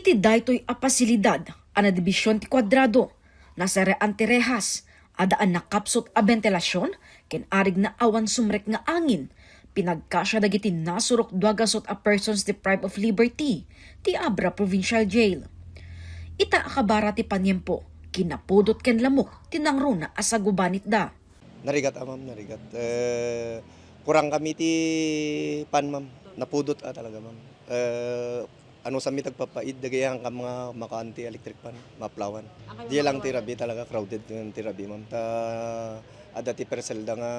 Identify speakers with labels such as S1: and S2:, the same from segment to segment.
S1: Iti daytoy a pasilidad ana dibisyon ti kwadrado nasa antirehas adaan na kapsot a ventilasyon ken arig na awan sumrek nga angin pinagkasya dagiti nasurok 2 a persons deprived of liberty ti Abra Provincial Jail. Ita akabara ti panyempo kinapudot ken lamok tinangro na asagubanit da.
S2: Narigat ma'am, narigat. Kurang kami ti pan ma'am. Napudot talaga ma'am. Ano sa mi tagpapaid dagayan ka mga makaanti electric pan, maplawan. Di lang tirabi talaga crowded yung tirabi ma'am. Ada ti perselda nga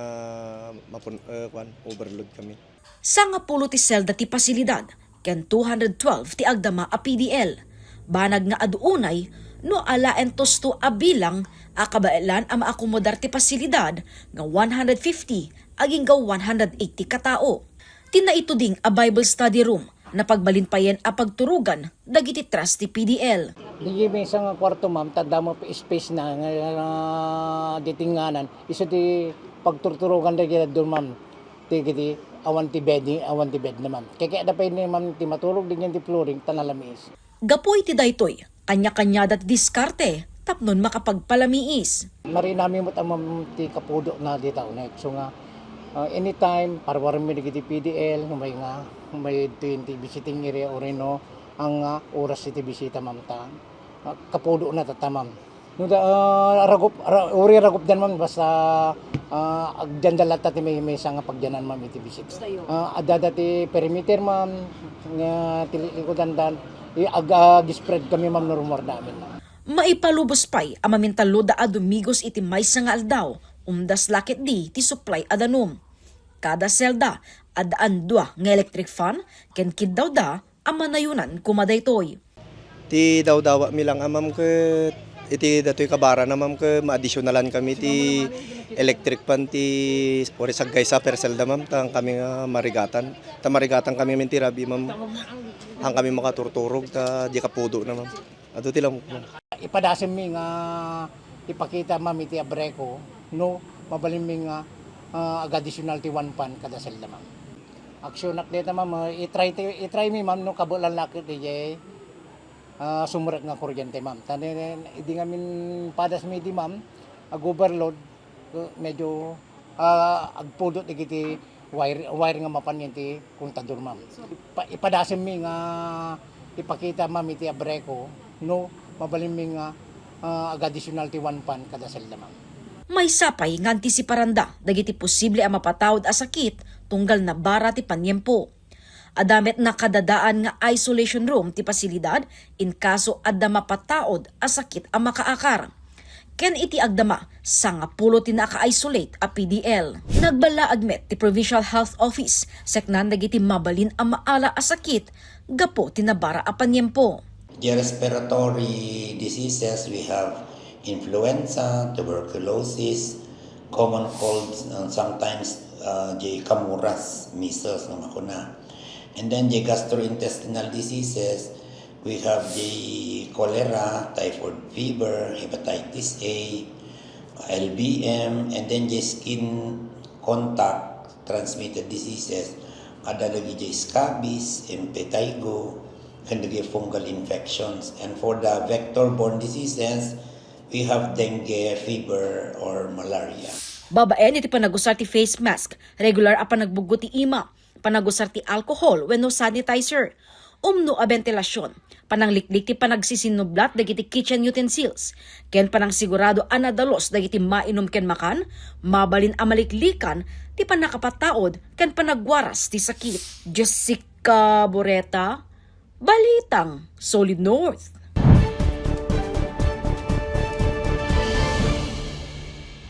S2: overload kami.
S1: Sa nga pulo ti selda ti pasilidad ken 212 ti agdama a PDL. Banag nga adunay no alaentos to a bilang akabailan a maakomodar ti pasilidad nga 150 aging ga 180 katao. Tina ito ding a Bible study room na pagbalinpayan a pagturugan dagiti trust ti PDL.
S3: Di may isang kwarto ma'am, tanda mo space na ditinganan. Isa ti pagturugan dagiti doon ma'am. Ti awan ti bed na ma'am. Kaya da pa ni ma'am ti matulog din yan ti flooring tanalamis.
S1: Gapoy ti daytoy, kanya-kanya dat diskarte, tapnon makapagpalamiis.
S3: Mari namin mo ma'am ti kapudo na di taon. So nga, anytime, parwaran mi dagiti PDL, may 20 visiting area o rin no, ang oras iti bisita ma'am ta. Kapudo na tata ma'am. Uri ragup dan ma'am, basta agdan dalat ti may nga pagdanan ma'am iti bisita. Adada ti perimeter ma'am, nga tilikodan dan, ag-spread kami ma'am no rumor namin.
S1: Maipalubos pa'y amamintalo da adumigos iti maysa nga aldaw, umdas lakit di ti supply adanum. Kada selda, adaan 2 nga electric fan, ken kid daw da, amanayunan kumadaytoy.
S2: Ti daw-dawa mi lang amam ke iti datoy kabara na ma'am ke maadisyonalan kami ti electric pan ti ori saggay sa perselda ma'am tang kami nga marigatan. Ta marigatan kami min ti rabi ma'am. Hang kami makaturturog ta di kapudo na ma'am. Ado ti lang ma'am.
S3: Ipadasim mi nga ipakita ma'am iti abreko no mabalim mi nga additional ti 1 pan kada selda ma'am. Aksyon nak deta ma'am i-try mi ma'am no kabulan lakit di sumurat nga kuryente ma'am. Tani idi nga min padas mi di ma'am overload medyo agpudot iti wire nga mapan ti kontador ma'am. Ipadasim mi nga ipakita ma'am iti abreko no mabalim mi nga additional ti 1 pan kada selda ma'am.
S1: May sapay nga antisiparanda dagiti posible a mapatawad a sakit tunggal na bara ti panyempo. Adamet na kadadaan nga isolation room ti pasilidad in kaso adda mapataod a sakit a makaakar. Ken iti agdama sa nga pulo ti naka-isolate a PDL. Nagbala agmet ti Provincial Health Office seknan dagiti mabalin a maala a sakit gapo ti nabara a panyempo.
S4: The respiratory diseases we have influenza, tuberculosis, common colds, and sometimes the kamuras, measles na makuna. And then the gastrointestinal diseases, we have the cholera, typhoid fever, hepatitis A, LBM, and then the skin contact transmitted diseases, ada lagi the scabies, impetigo, and the fungal infections. And for the vector-borne diseases, we have dengue fever or malaria.
S1: Babaen iti panagusar ti face mask, regular a panagbugo ti ima, panagusar ti alcohol wenno sanitizer, umno a ventilasyon, panangliklik ti panagsisinublat dagiti kitchen utensils, ken panangsigurado a nadalos dagiti mainom ken makan, mabalin a maliklikan ti panakapataod ken panagwaras ti sakit. Jessica Boreta, Balitang Solid North.